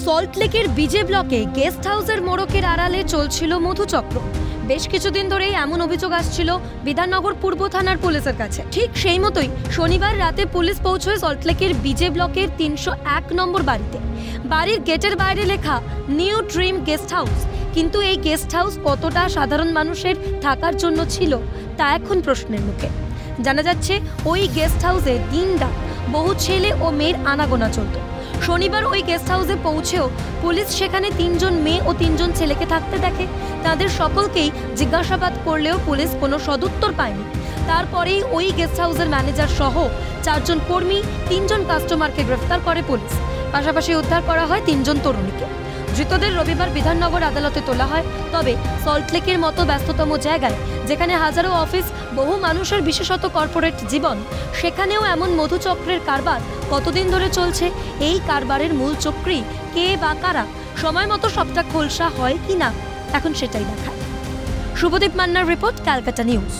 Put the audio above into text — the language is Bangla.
সল্টলেকের বিজে ব্লকে গেস্ট হাউসের মোড়কের আড়ালে চলছিল মধুচক্র। বেশ কিছুদিন ধরেই এমন অভিযোগ আসছিল বিধাননগর পূর্ব থানার পুলিশের কাছে। ঠিক সেই মতোই শনিবার রাতে পুলিশ পৌঁছয় সল্টলেকের বিজে ব্লকের ৩০১ নম্বর বাড়িতে। বাড়ির গেটের বাইরে লেখা নিউ ড্রিম গেস্ট হাউস, কিন্তু এই গেস্ট হাউস কতটা সাধারণ মানুষের থাকার জন্য ছিল তা এখন প্রশ্নের মুখে। জানা যাচ্ছে ওই গেস্ট হাউসে দিনরাত বহু ছেলে ও মেয়ের আনাগোনা চলত। শনিবার ওই গেস্ট হাউসে পৌঁছেও পুলিশ সেখানে ৩ জন মেয়ে ও ৩ জন ছেলেকে থাকতে দেখে। তাদের সকলকেই জিজ্ঞাসাবাদ করলেও পুলিশ কোনো সদুত্তর পায়নি। তারপরেই ওই গেস্ট হাউসের ম্যানেজার সহ 4 জন কর্মী, 3 জন কাস্টমারকে গ্রেফতার করে পুলিশ। পাশাপাশি উদ্ধার করা হয় 3 জন তরুণীকে। ধৃতদের রবিবার বিধাননগর আদালতে তোলা হয়। তবে সল্টলেকের মতো ব্যস্ততম জায়গায়, যেখানে হাজারো অফিস, বহু মানুষের বিশেষত কর্পোরেট জীবন, সেখানেও এমন মধুচক্রের কারবার কতদিন ধরে চলছে? এই কারবারের মূল চক্রী কে বা কারা? সময় মতো সবটা খোলসা হয় কি না, এখন সেটাই দেখা। শুভদীপ মান্নার রিপোর্ট, ক্যালকাটা নিউজ।